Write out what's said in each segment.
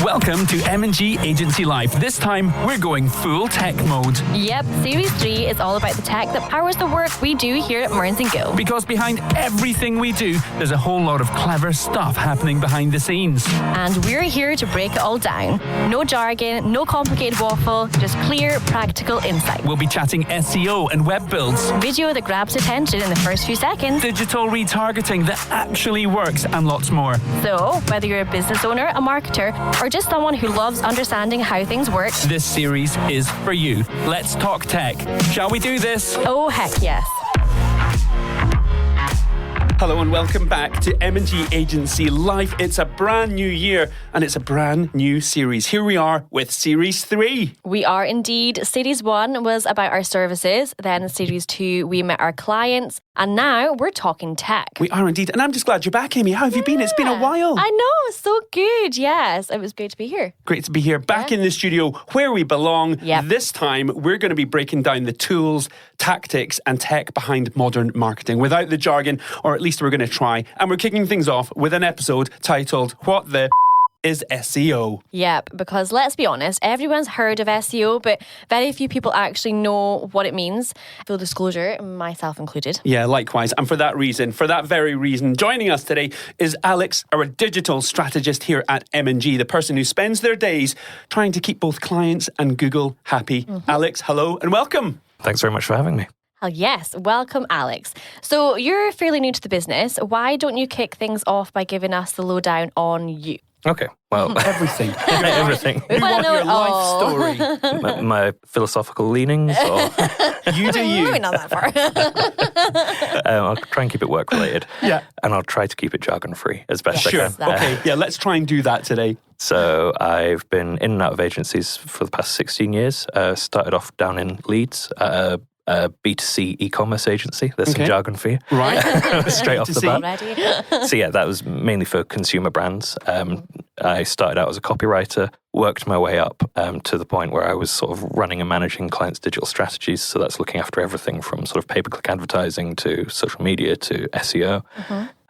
Welcome to M&G Agency Life. This time, we're going full tech mode. Yep, Series 3 is all about the tech that powers the work we do here at Mearns & Gill. Because behind everything we do, there's a whole lot of clever stuff happening behind the scenes. And we're here to break it all down. No jargon, no complicated waffle, just clear, practical insight. We'll be chatting SEO and web builds. Video that grabs attention in the first few seconds. Digital retargeting that actually works, and lots more. So, whether you're a business owner, a marketer, or just someone who loves understanding how things work, this series is for you. Let's talk tech. Shall we do this? Oh, heck yes. Hello and welcome back to M&G Agency Life. It's a brand new year and it's a brand new series. Here we are with Series 3. We are indeed. Series 1 was about our services. Then Series 2, we met our clients. And now we're talking tech. We are indeed. And I'm just glad you're back, Aimee. How have you been? It's been a while. I know. So good. Yes. It was great to be here. Great to be here. Back in the studio where we belong. Yep. This time, we're going to be breaking down the tools, tactics and tech behind modern marketing without the jargon, or at least we're going to try. And we're kicking things off with an episode titled, What the is SEO? Yep, because let's be honest, everyone's heard of SEO, but very few people actually know what it means. Full disclosure, myself included. Yeah, likewise. And for that very reason, joining us today is Alex, our digital strategist here at M&G, the person who spends their days trying to keep both clients and Google happy. Alex, hello and welcome. Thanks very much for having me. Oh, yes. Welcome, Alex. So you're fairly new to the business. Why don't you kick things off by giving us the lowdown on you? Okay, well, Everything. everything. We want to know your it all. life story. my philosophical leanings, or You do you. Maybe not that far. I'll try and keep it work related. Yeah. And I'll try to keep it jargon free as best Sure. I can. Okay. Yeah, let's try and do that today. So I've been in and out of agencies for the past 16 years. Started off down in Leeds. A B2C e-commerce agency. There's some jargon for you. Right. Straight off the bat. Already. So yeah, that was mainly for consumer brands. I started out as a copywriter, worked my way up to the point where I was sort of running and managing clients' digital strategies. So that's looking after everything from sort of pay-per-click advertising to social media to SEO.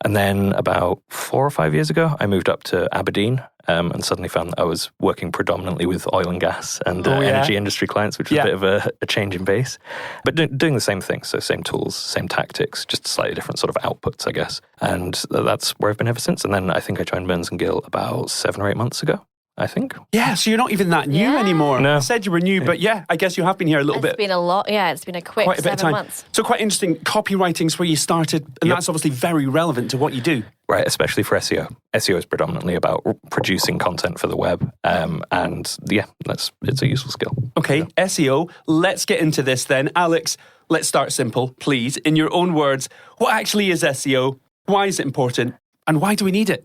And then about 4 or 5 years ago, I moved up to Aberdeen and suddenly found that I was working predominantly with oil and gas and energy industry clients, which was a bit of a change in base. But doing the same thing, so same tools, same tactics, just slightly different sort of outputs, I guess. And that's where I've been ever since. And then I think I joined Mearns & Gill about 7 or 8 months ago, I think. Yeah, so you're not even that new anymore. No. I said you were new, but yeah, I guess you have been here a little bit. It's been a lot. Yeah, it's been a quick Quite a bit 7 of time. months. So quite interesting. Copywriting's where you started, and that's obviously very relevant to what you do. Right, especially for SEO. SEO is predominantly about producing content for the web. And yeah, it's a useful skill. Okay, SEO. Let's get into this then. Alex, let's start simple, please. In your own words, what actually is SEO? Why is it important? And why do we need it?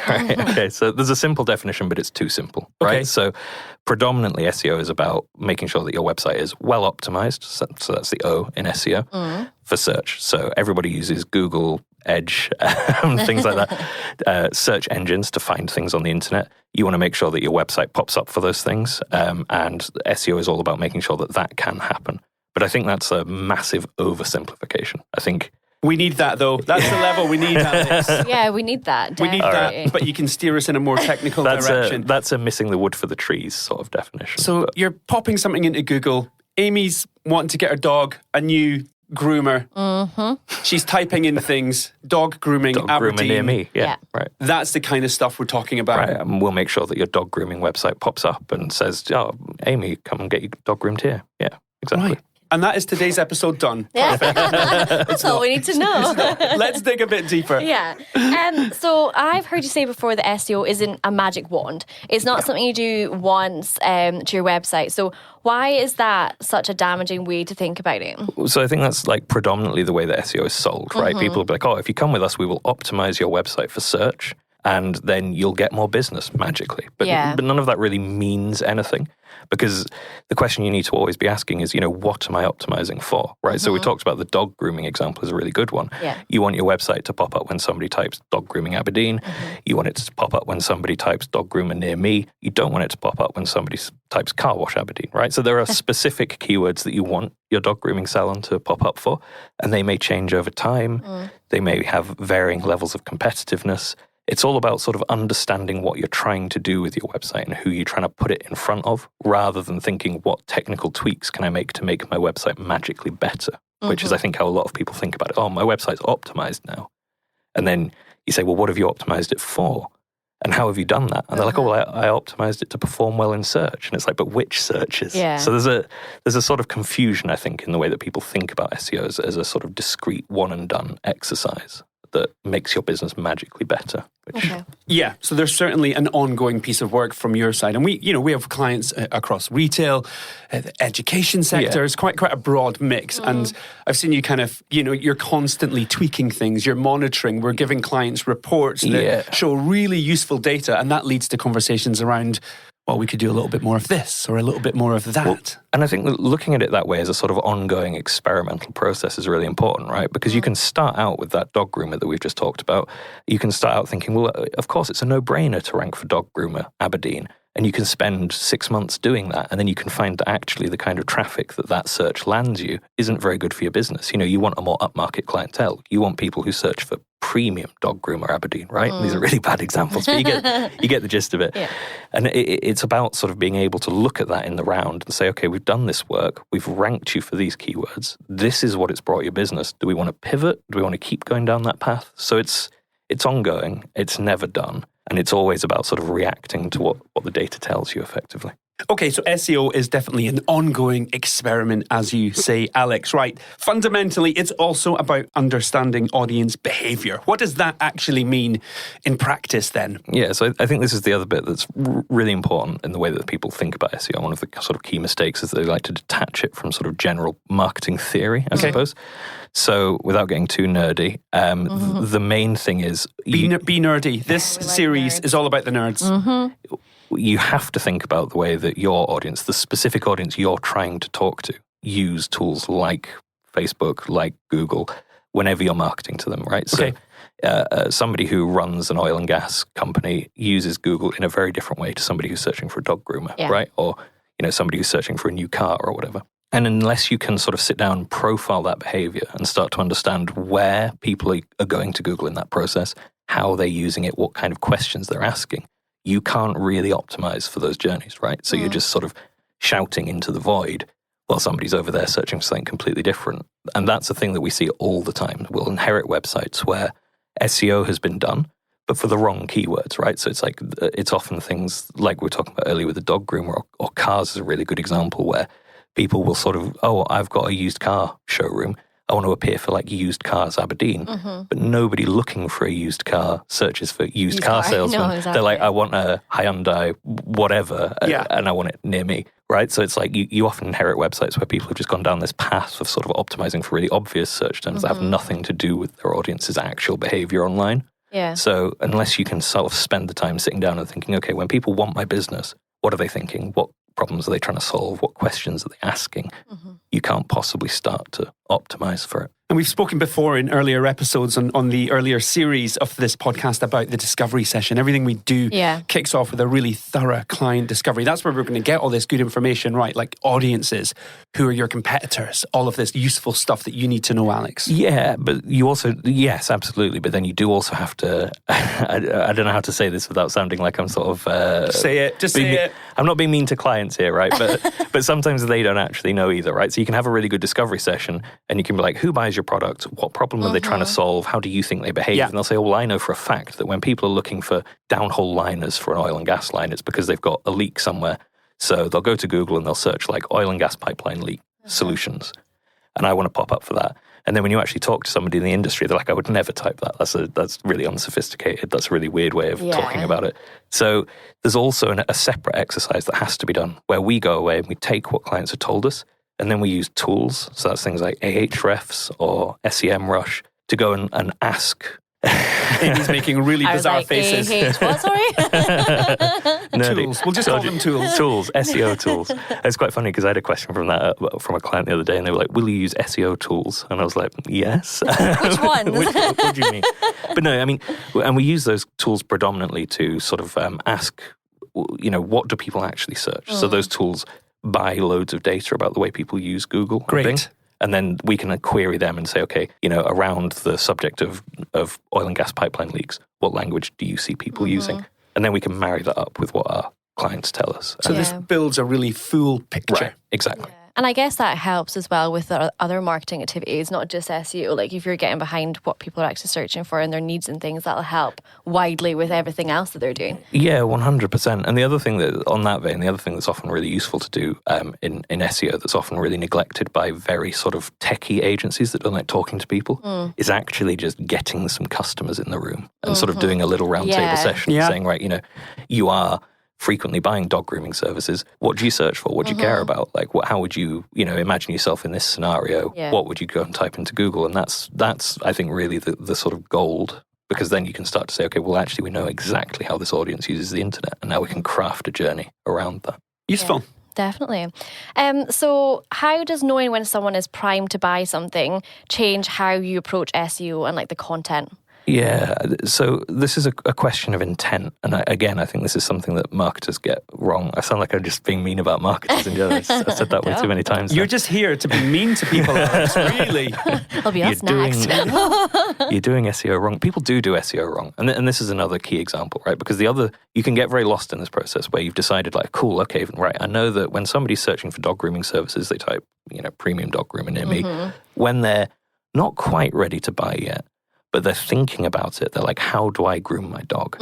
Right, okay, so there's a simple definition, but it's too simple, right? Okay. So predominantly SEO is about making sure that your website is well optimized, so that's the O in SEO, for search. So everybody uses Google, Edge, things like that, search engines to find things on the internet. You want to make sure that your website pops up for those things, and SEO is all about making sure that that can happen. But I think that's a massive oversimplification. I think We need that, though. That's the level we need, Alex. Yeah, we need that. We need definitely. that, but you can steer us in a more technical direction. That's a missing the wood for the trees sort of definition. So you're popping something into Google. Amy's wanting to get her dog a new groomer. She's typing in things. Dog grooming, dog Aberdeen. groomer near me. Yeah, Yeah. right. That's the kind of stuff we're talking about. Right, and we'll make sure that your dog grooming website pops up and says, "Oh, Amy, come and get your dog groomed here." Yeah, exactly. Right. And that is today's episode done. Yeah. That's all we need to know. Let's dig a bit deeper. Yeah. So I've heard you say before that SEO isn't a magic wand. It's not something you do once to your website. So why is that such a damaging way to think about it? So I think that's like predominantly the way that SEO is sold, right? People will be like, "Oh, if you come with us, we will optimize your website for search, and then you'll get more business magically." But none of that really means anything. Because the question you need to always be asking is, what am I optimizing for, right? So we talked about the dog grooming example is a really good one. Yeah. You want your website to pop up when somebody types dog grooming Aberdeen. You want it to pop up when somebody types dog groomer near me. You don't want it to pop up when somebody types car wash Aberdeen, right? So there are specific keywords that you want your dog grooming salon to pop up for, and they may change over time. They may have varying levels of competitiveness. It's all about sort of understanding what you're trying to do with your website and who you're trying to put it in front of, rather than thinking what technical tweaks can I make to make my website magically better, which is, I think, how a lot of people think about it. Oh, my website's optimized now. And then you say, well, what have you optimized it for? And how have you done that? And they're like, oh, well, I optimized it to perform well in search. And it's like, but which searches? Yeah. So there's a sort of confusion, I think, in the way that people think about SEO as a sort of discrete one and done exercise that makes your business magically better. Yeah, so there's certainly an ongoing piece of work from your side, and we have clients across retail, the education sectors, quite a broad mix. And I've seen you kind of, you're constantly tweaking things, you're monitoring, we're giving clients reports that show really useful data, and that leads to conversations around, well, we could do a little bit more of this or a little bit more of that. Well, and I think looking at it that way as a sort of ongoing experimental process is really important, right? Because you can start out with that dog groomer that we've just talked about. You can start out thinking, well, of course, it's a no-brainer to rank for dog groomer Aberdeen. And you can spend 6 months doing that. And then you can find that actually the kind of traffic that search lands you isn't very good for your business. You want a more upmarket clientele. You want people who search for premium dog groomer Aberdeen, right? These are really bad examples, but you get the gist of it. Yeah. And it's about sort of being able to look at that in the round and say, okay, we've done this work. We've ranked you for these keywords. This is what it's brought your business. Do we want to pivot? Do we want to keep going down that path? So it's ongoing. It's never done. And it's always about sort of reacting to what the data tells you effectively. Okay, so SEO is definitely an ongoing experiment, as you say, Alex, right? Fundamentally, it's also about understanding audience behavior. What does that actually mean in practice then? Yeah, so I think this is the other bit that's really important in the way that people think about SEO. One of the sort of key mistakes is they like to detach it from sort of general marketing theory, I suppose. So without getting too nerdy, the main thing is... Be nerdy. This series is all about the nerds. You have to think about the way that your audience, the specific audience you're trying to talk to, use tools like Facebook, like Google, whenever you're marketing to them, right? Okay. So somebody who runs an oil and gas company uses Google in a very different way to somebody who's searching for a dog groomer, right? Or somebody who's searching for a new car or whatever. And unless you can sort of sit down and profile that behavior and start to understand where people are going to Google in that process, how they're using it, what kind of questions they're asking, you can't really optimize for those journeys, right? So you're just sort of shouting into the void while somebody's over there searching for something completely different. And that's a thing that we see all the time. We'll inherit websites where SEO has been done, but for the wrong keywords, right? So it's often things like we were talking about earlier with the dog groomer, or cars is a really good example where people will sort of, I've got a used car showroom. I want to appear for like used cars Aberdeen, but nobody looking for a used car searches for used car salesman. No, exactly. They're like, I want a Hyundai whatever, and I want it near me, right? So it's like you often inherit websites where people have just gone down this path of sort of optimizing for really obvious search terms that have nothing to do with their audience's actual behavior online. Yeah. So unless you can sort of spend the time sitting down and thinking, okay, when people want my business, what are they thinking? What problems are they trying to solve? What questions are they asking? You can't possibly start to optimize for it. And we've spoken before in earlier episodes on the earlier series of this podcast about the discovery session. Everything we do kicks off with a really thorough client discovery. That's where we're going to get all this good information, right? Like audiences, who are your competitors, all of this useful stuff that you need to know, Alex. Yeah, but you also, yes, absolutely. But then you do also have to, I don't know how to say this without sounding like I'm sort of... say it. I'm not being mean to clients here, right? But sometimes they don't actually know either, right? So you can have a really good discovery session and you can be like, who buys your product? What problem are they trying to solve? How do you think they behave? And they'll say, well, I know for a fact that when people are looking for downhole liners for an oil and gas line, it's because they've got a leak somewhere. So they'll go to Google and they'll search like oil and gas pipeline leak solutions. And I want to pop up for that. And then when you actually talk to somebody in the industry, they're like, I would never type that. That's really unsophisticated. That's a really weird way of talking about it. So there's also a separate exercise that has to be done where we go away and we take what clients have told us and then we use tools. So that's things like Ahrefs or SEMrush to go and ask. Amy's making really bizarre faces. What, sorry? Tools. We'll just call them tools. Tools, SEO tools. It's quite funny because I had a question from a client the other day and they were like, will you use SEO tools? And I was like, yes. Which ones? What do you mean? But no, I mean, and we use those tools predominantly to sort of ask, what do people actually search? So those tools buy loads of data about the way people use Google. Great. And then we can query them and say, okay, around the subject of oil and gas pipeline leaks, what language do you see people using? And then we can marry that up with what our clients tell us. So this builds a really full picture. Right, exactly. And I guess that helps as well with the other marketing activities, not just SEO. Like if you're getting behind what people are actually searching for and their needs and things, that'll help widely with everything else that they're doing. Yeah, 100%. And the other thing that's often really useful to do in SEO that's often really neglected by very sort of techie agencies that don't like talking to people is actually just getting some customers in the room and sort of doing a little roundtable session saying, right, you are frequently buying dog grooming services. What do you search for? What do you care about? Like, how would you, imagine yourself in this scenario? Yeah. What would you go and type into Google? And that's I think, really the sort of gold, because then you can start to say, okay, well, actually, we know exactly how this audience uses the internet, and now we can craft a journey around that. Useful. Yeah. Definitely. So how does knowing when someone is primed to buy something change how you approach SEO and like the content? Yeah, so this is a question of intent. And I think this is something that marketers get wrong. I sound like I'm just being mean about marketers in general. I've said that way too many times. You're just here to be mean to people, Alex, really. It'll be us next. You're doing SEO wrong. People do SEO wrong. And this is another key example, right? Because you can get very lost in this process where you've decided like, cool, okay, right, I know that when somebody's searching for dog grooming services, they type, premium dog grooming near me. When they're not quite ready to buy yet, but they're thinking about it. They're like, how do I groom my dog?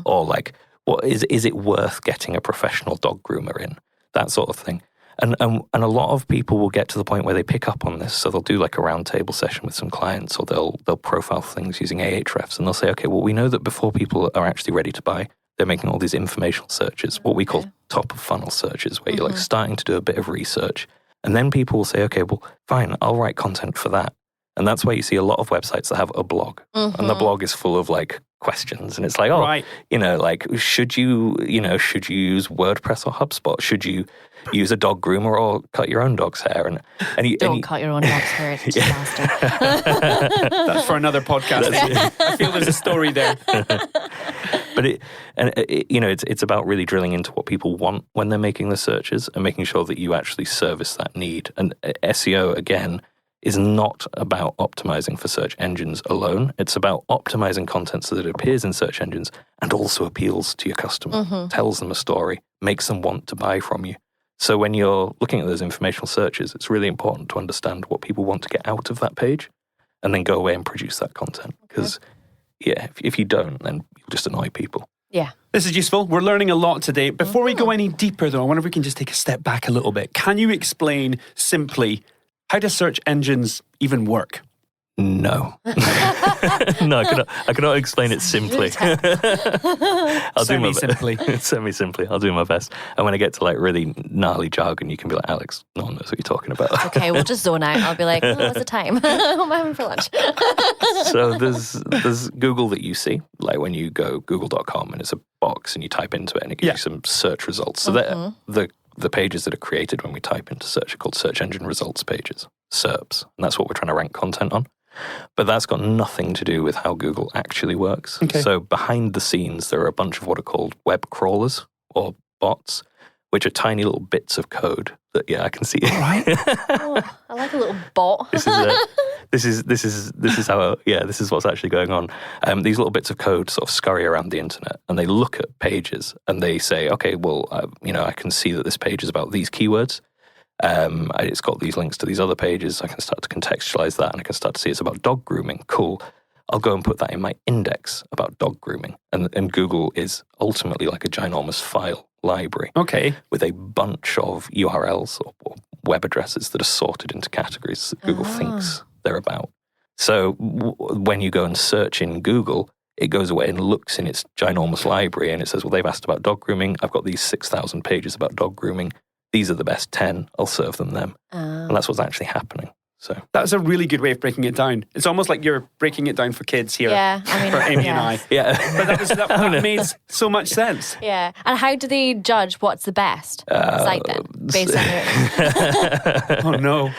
Or like, what is it worth getting a professional dog groomer in? That sort of thing. And a lot of people will get to the point where they pick up on this. So they'll do like a roundtable session with some clients, or they'll profile things using Ahrefs, and they'll say, okay, well, we know that before people are actually ready to buy, they're making all these informational searches, what we call top of funnel searches, where you're like starting to do a bit of research. And then people will say, okay, well, fine, I'll write content for that. And that's why you see a lot of websites that have a blog. And the blog is full of like questions. And it's like, like, should you use WordPress or HubSpot? Should you use a dog groomer or cut your own dog's hair? Don't cut your own dog's hair. It's a disaster. That's for another podcast. I feel there's a story there. But it's about really drilling into what people want when they're making the searches and making sure that you actually service that need. And SEO, again, is not about optimizing for search engines alone. It's about optimizing content so that it appears in search engines and also appeals to your customer, tells them a story, makes them want to buy from you. So when you're looking at those informational searches, it's really important to understand what people want to get out of that page and then go away and produce that content. Because, if you don't, then you'll just annoy people. Yeah. This is useful. We're learning a lot today. Before we go any deeper, though, I wonder if we can just take a step back a little bit. Can you explain simply, how do search engines even work? No. No, I cannot explain it simply. I'll do my best. Semi-simply. I'll do my best. And when I get to like really gnarly jargon, you can be like, Alex, no one knows what you're talking about. Okay, we'll just zone out. I'll be like, what's the time? What am I having for lunch? So there's Google that you see, like when you go google.com and it's a box and you type into it and it gives you some search results. So the pages that are created when we type into search are called search engine results pages, SERPs, and that's what we're trying to rank content on. But that's got nothing to do with how Google actually works. Okay. So behind the scenes, there are a bunch of what are called web crawlers or bots, which are tiny little bits of code that, I can see. All right. I like a little bot. This is what's actually going on. These little bits of code sort of scurry around the internet, and they look at pages and they say, okay, well, I can see that this page is about these keywords. It's got these links to these other pages. I can start to contextualize that, and I can start to see it's about dog grooming. Cool. I'll go and put that in my index about dog grooming. And Google is ultimately like a ginormous file library. Okay. With a bunch of URLs or web addresses that are sorted into categories that Google thinks they're about. So when you go and search in Google, it goes away and looks in its ginormous library and it says, well, they've asked about dog grooming. I've got these 6,000 pages about dog grooming. These are the best 10. I'll serve them. And that's what's actually happening. So that's a really good way of breaking it down. It's almost like you're breaking it down for kids here. Yeah, for Aimee and I. Yeah. But that made so much sense. Yeah. And how do they judge what's the best site then? Based on your... Oh no.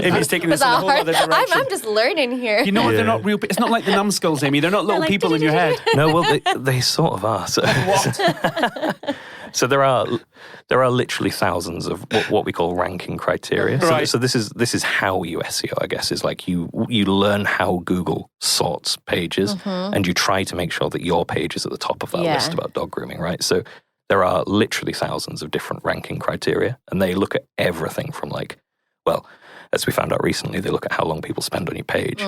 Amy's taking this in a whole other direction. I'm just learning here. You know what? They're not real. It's not like the numbskulls, Aimee. They're not little people in your head. No, well, they sort of are. So. What? So there are literally thousands of what we call ranking criteria. Right. So this is how you SEO, I guess, is like you learn how Google sorts pages, and you try to make sure that your page is at the top of that list about dog grooming, right? So there are literally thousands of different ranking criteria, and they look at everything from like, well, as we found out recently, they look at how long people spend on your page,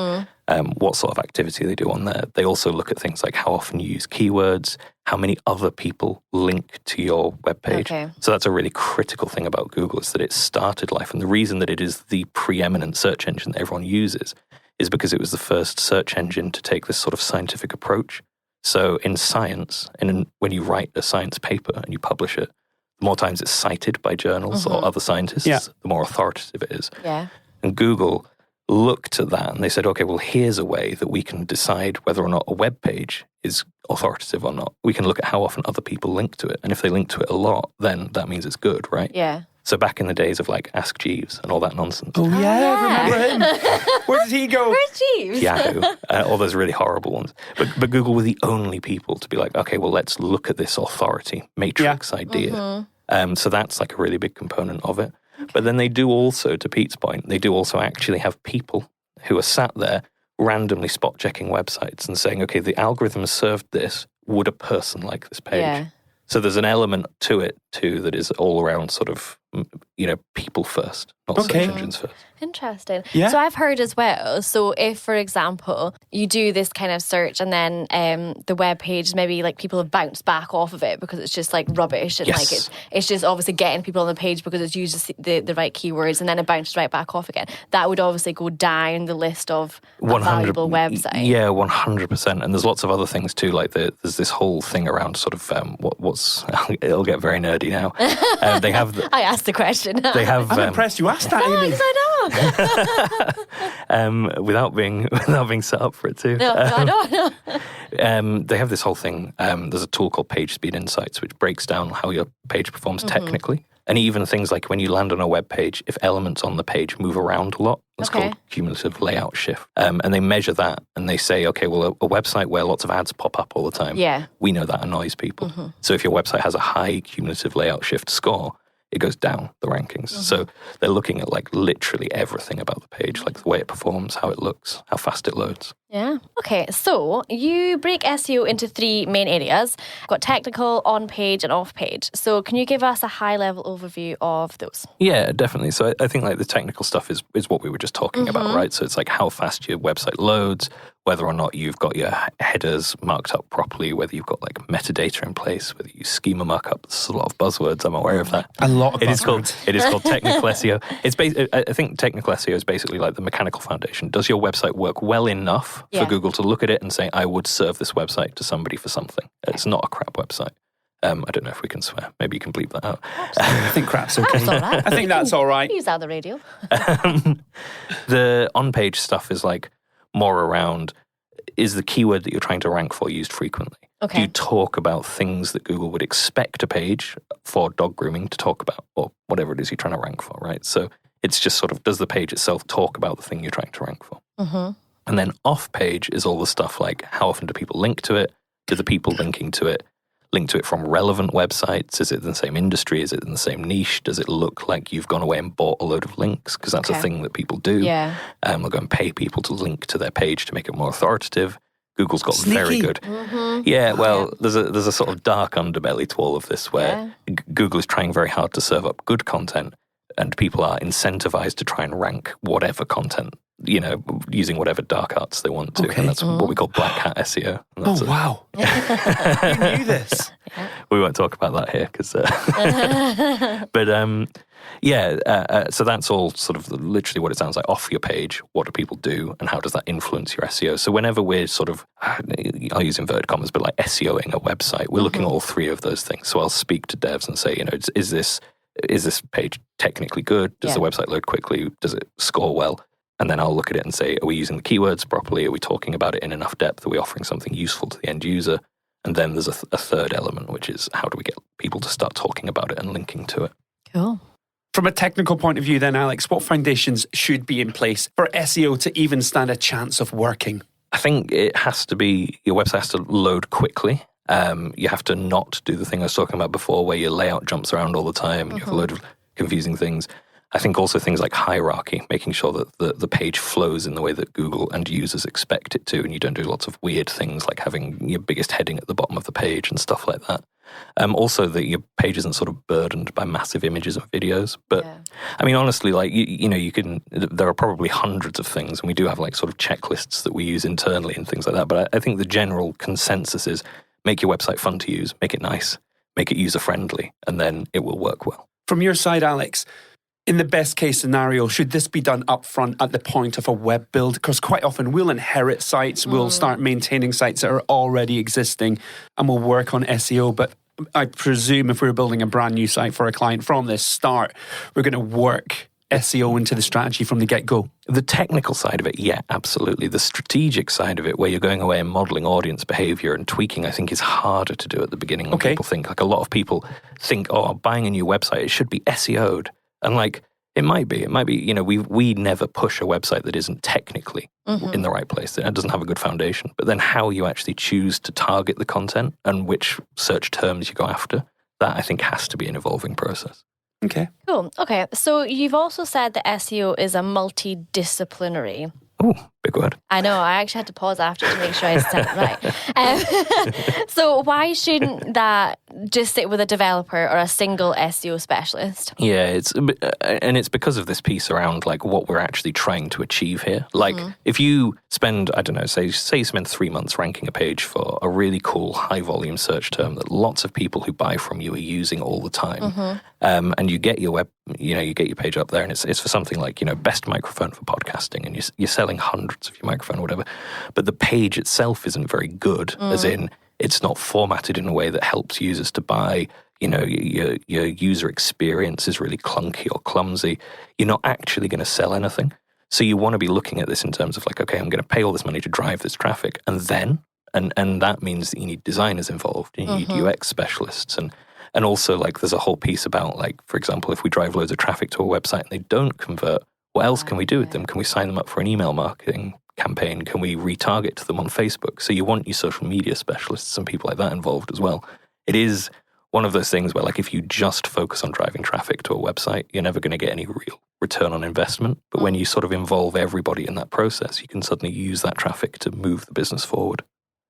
what sort of activity they do on there. They also look at things like how often you use keywords, how many other people link to your webpage. Okay. So that's a really critical thing about Google, is that it started life. And the reason that it is the preeminent search engine that everyone uses is because it was the first search engine to take this sort of scientific approach. So in science, when you write a science paper and you publish it, the more times it's cited by journals or other scientists, the more authoritative it is. Yeah. And Google looked at that and they said, okay, well, here's a way that we can decide whether or not a web page is authoritative or not. We can look at how often other people link to it. And if they link to it a lot, then that means it's good, right? Yeah. So back in the days of like Ask Jeeves and all that nonsense. Oh, yeah, remember him? Where did he go? Where's Jeeves? Yahoo, all those really horrible ones. But Google were the only people to be like, okay, well, let's look at this authority matrix idea. So that's like a really big component of it. But then they do also, to Pete's point, they do also actually have people who are sat there randomly spot checking websites and saying, okay, the algorithm has served this. Would a person like this page? Yeah. So there's an element to it too that is all around sort of, people first, not search engines first. Interesting. Yeah. So I've heard as well, so if, for example, you do this kind of search and then the web page, maybe like people have bounced back off of it because it's just like rubbish and like it's just obviously getting people on the page because it's used the right keywords, and then it bounces right back off again. That would obviously go down the list of a valuable website. Yeah, 100%. And there's lots of other things too, like there's this whole ththing around sort of what's it'll get very nerdy now. They have I asked the question. They have. I'm impressed you asked that, Aimee. I know. Without being set up for it too. No, I know. They have this whole thing. There's a tool called Page Speed Insights, which breaks down how your page performs technically. And even things like when you land on a web page, if elements on the page move around a lot, that's called cumulative layout shift. And they measure that and they say, okay, well, a website where lots of ads pop up all the time, we know that annoys people. So if your website has a high cumulative layout shift score, it goes down the rankings. So they're looking at like literally everything about the page, like the way it performs, how it looks, how fast it loads. Yeah. Okay, so you break SEO into 3 main areas. Got technical, on-page and off-page. So can you give us a high-level overview of those? Yeah, definitely. So I think like the technical stuff is what we were just talking about, right? So it's like how fast your website loads, whether or not you've got your headers marked up properly, whether you've got like metadata in place, whether you schema markup. There's a lot of buzzwords. I'm aware of that. A lot of buzzwords. It is called technical SEO. I think technical SEO is basically like the mechanical foundation. Does your website work well enough for Google to look at it and say, I would serve this website to somebody for something? It's not a crap website. I don't know if we can swear. Maybe you can bleep that out. I think crap's okay. That's all right. I think that's all right. Use that on the radio. The on-page stuff is like more around, is the keyword that you're trying to rank for used frequently? Okay. Do you talk about things that Google would expect a page for dog grooming to talk about, or whatever it is you're trying to rank for, right? So it's just sort of, does the page itself talk about the thing you're trying to rank for? And then off-page is all the stuff like, how often do people link to it? Do the people linking to it link to it from relevant websites? Is it in the same industry? Is it in the same niche? Does it look like you've gone away and bought a load of links? Because that's a thing that people do. Yeah. They'll go and pay people to link to their page to make it more authoritative. Google's got very good. Yeah, well, there's a sort of dark underbelly to all of this where Google is trying very hard to serve up good content, and people are incentivized to try and rank whatever content, using whatever dark arts they want to. And that's what we call black hat SEO. Oh, wow. You knew this. We won't talk about that here because... so that's all sort of literally what it sounds like. Off your page, what do people do and how does that influence your SEO? So whenever we're sort of, I'll use inverted commas, but like SEOing a website, we're looking at all 3 of those things. So I'll speak to devs and say, is this page technically good? Does the website load quickly? Does it score well? And then I'll look at it and say, are we using the keywords properly? Are we talking about it in enough depth? Are we offering something useful to the end user? And then there's a third element, which is how do we get people to start talking about it and linking to it? Cool. From a technical point of view then, Alex, what foundations should be in place for SEO to even stand a chance of working? I think it has to be, your website has to load quickly. You have to not do the thing I was talking about before where your layout jumps around all the time and you have a load of confusing things. I think also things like hierarchy, making sure that the page flows in the way that Google and users expect it to, and you don't do lots of weird things like having your biggest heading at the bottom of the page and stuff like that. Also, that your page isn't sort of burdened by massive images and videos. But I mean, honestly, like you can. There are probably hundreds of things, and we do have like sort of checklists that we use internally and things like that. But I think the general consensus is make your website fun to use, make it nice, make it user friendly, and then it will work well. From your side, Alex, in the best case scenario, should this be done upfront at the point of a web build? Because quite often we'll inherit sites, we'll start maintaining sites that are already existing, and we'll work on SEO. But I presume if we're building a brand new site for a client from the start, we're going to work SEO into the strategy from the get-go. The technical side of it, yeah, absolutely. The strategic side of it, where you're going away and modeling audience behavior and tweaking, I think is harder to do at the beginning than people think. Like a lot of people think, oh, buying a new website, it should be SEO'd. And like, it might be, we never push a website that isn't technically in the right place. It doesn't have a good foundation. But then how you actually choose to target the content and which search terms you go after, that I think has to be an evolving process. Okay. Cool. Okay. So you've also said that SEO is a multidisciplinary. Oh, big word. I know. I actually had to pause after to make sure I said it right. So why shouldn't that just sit with a developer or a single SEO specialist? Yeah, it's because of this piece around like what we're actually trying to achieve here. Like if you spend, I don't know, say you spend 3 months ranking a page for a really cool high volume search term that lots of people who buy from you are using all the time, and you get your you get your page up there, and it's for something like best microphone for podcasting, and you're selling hundreds of your microphone or whatever, but the page itself isn't very good, as in it's not formatted in a way that helps users to buy. Your user experience is really clunky or clumsy. You're not actually going to sell anything. So you want to be looking at this in terms of like, okay, I'm going to pay all this money to drive this traffic, and then and that means that you need designers involved, you need UX specialists, and also like there's a whole piece about like, for example, if we drive loads of traffic to a website and they don't convert, what else can we do with them? Can we sign them up for an email marketing campaign? Can we retarget to them on Facebook? So you want your social media specialists and people like that involved as well. It is one of those things where like if you just focus on driving traffic to a website, you're never going to get any real return on investment. But when you sort of involve everybody in that process, you can suddenly use that traffic to move the business forward.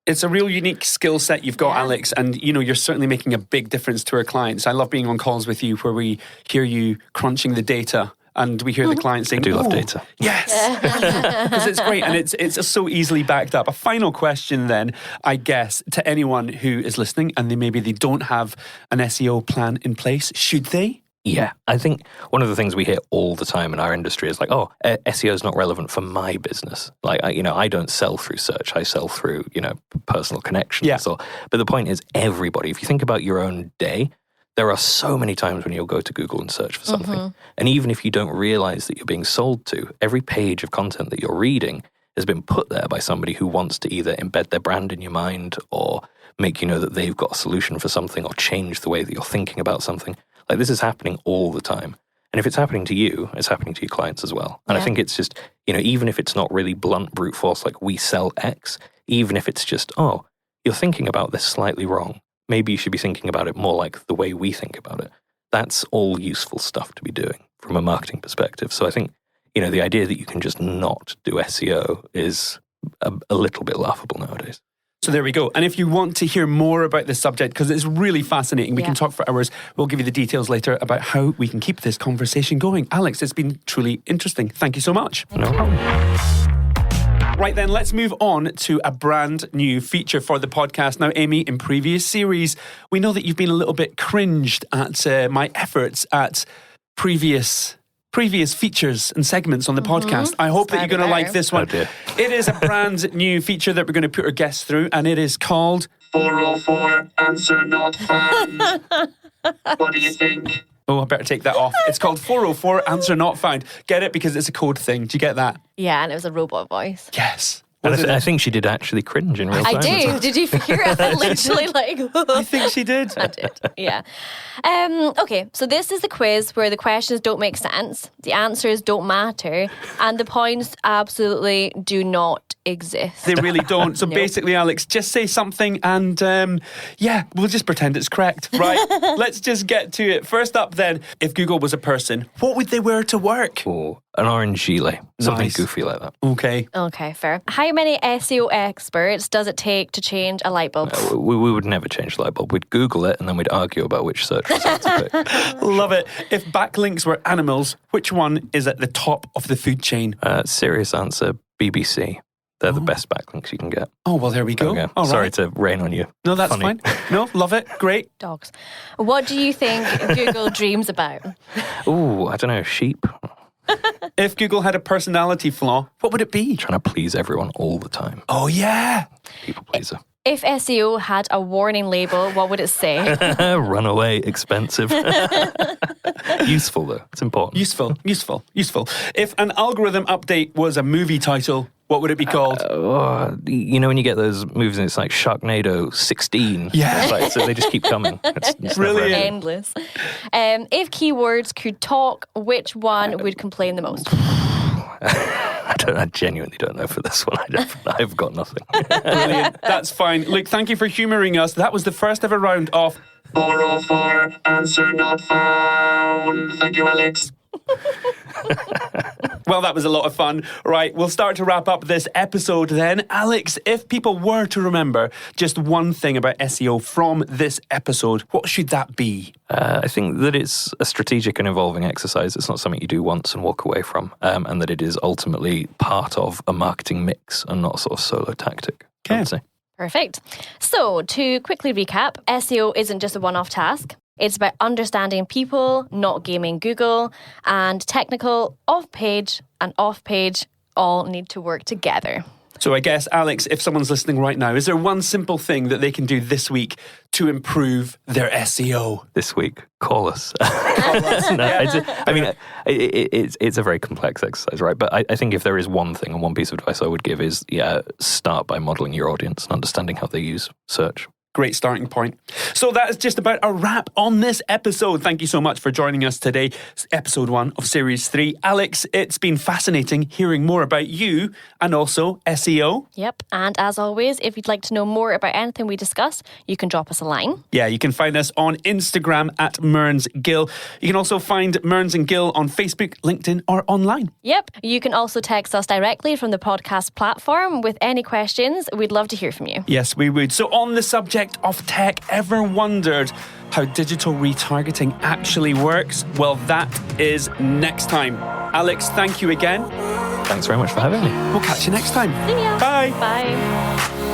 It's a real unique skill set you've got, Alex, and you're certainly making a big difference to our clients. I love being on calls with you where we hear you crunching the data and we hear the client saying, I do love data. Yes, because it's great and it's so easily backed up. A final question then, I guess, to anyone who is listening and maybe they don't have an SEO plan in place, should they? Yeah, I think one of the things we hear all the time in our industry is like, oh, SEO is not relevant for my business. Like, I don't sell through search. I sell through, personal connections. Yeah. But the point is everybody, if you think about your own day, there are so many times when you'll go to Google and search for something. And even if you don't realize that you're being sold to, every page of content that you're reading has been put there by somebody who wants to either embed their brand in your mind or make you know that they've got a solution for something or change the way that you're thinking about something. Like this is happening all the time. And if it's happening to you, it's happening to your clients as well. And I think it's just, even if it's not really blunt brute force, like we sell X, even if it's just, oh, you're thinking about this slightly wrong. Maybe you should be thinking about it more like the way we think about it. That's all useful stuff to be doing from a marketing perspective. So I think, the idea that you can just not do SEO is a little bit laughable nowadays. So there we go. And if you want to hear more about this subject, because it's really fascinating, we can talk for hours. We'll give you the details later about how we can keep this conversation going. Alex, it's been truly interesting. Thank you so much. No problem. Right then, let's move on to a brand new feature for the podcast. Now, Aimee, in previous series, we know that you've been a little bit cringed at my efforts at previous features and segments on the podcast. I hope that you're going to like this one. Oh dear. It is a brand new feature that we're going to put our guests through, and it is called 404 Answer Not Found. What do you think? Oh, I better take that off. It's called 404 Answer Not Found. Get it? Because it's a code thing. Do you get that? Yeah, and it was a robot voice. Yes. And I think she did actually cringe in real time. I do. Did you hear it? I literally I think she did. I did. Yeah. Okay, so this is the quiz where the questions don't make sense, the answers don't matter, and the points absolutely do not exist. They really don't. So Nope. basically, Alex, just say something and we'll just pretend it's correct, right? Let's just get to it. First up then, if Google was a person, what would they wear to work? Or an orange gilet. Something Nice. goofy like that. Okay. Okay, fair. How many SEO experts does it take to change a light bulb? We would never change the light bulb. We'd Google it and then we'd argue about which search result to pick. Love it. If backlinks were animals, which one is at the top of the food chain? Serious answer, BBC. They're the best backlinks you can get. Oh, well, there we go. There we go. All Sorry right. to rain on you. No, that's Funny. fine. No, love it. Great. Dogs. What do you think Google dreams about? Ooh, I don't know, sheep. If Google had a personality flaw, what would it be? Trying to please everyone all the time. Oh, yeah. People pleaser. If SEO had a warning label, what would it say? Runaway, expensive. Useful though, it's important. Useful. If an algorithm update was a movie title, what would it be called? You know when you get those movies and it's like Sharknado 16? Yeah. It's like, so they just keep coming. It's Brilliant. never ending. Endless. If keywords could talk, which one would complain the most? I genuinely don't know for this one. I've got nothing. Brilliant. That's fine. Look, thank you for humouring us. That was the first ever round of 404 Answer Not Found. Thank you, Alex. Well, that was a lot of fun. Right, we'll start to wrap up this episode then. Alex, if people were to remember just one thing about SEO from this episode, what should that be? I think that it's a strategic and evolving exercise. It's not something you do once and walk away from, and that it is ultimately part of a marketing mix and not a sort of solo tactic, I would say. Perfect. So, to quickly recap, SEO isn't just a one-off task. It's about understanding people, not gaming Google, and technical, off-page and off-page all need to work together. So I guess, Alex, if someone's listening right now, is there one simple thing that they can do this week to improve their SEO? This week, call us. It's a very complex exercise, right? But I think if there is one thing and one piece of advice I would give is, start by modelling your audience and understanding how they use search. Great starting point. So that is just about a wrap on this episode. Thank you so much for joining us today. It's episode 1 of series 3. Alex, it's been fascinating hearing more about you and also SEO. Yep. And as always, if you'd like to know more about anything we discuss, you can drop us a line. Yeah, you can find us on Instagram at MearnsGill. You can also find Mearns and Gill on Facebook, LinkedIn, or online. Yep. You can also text us directly from the podcast platform with any questions. We'd love to hear from you. Yes, we would. So on the subject of tech, ever wondered how digital retargeting actually works? Well, that is next time. Alex, thank you again. Thanks very much for having me. We'll catch you next time. See ya. Bye. Bye.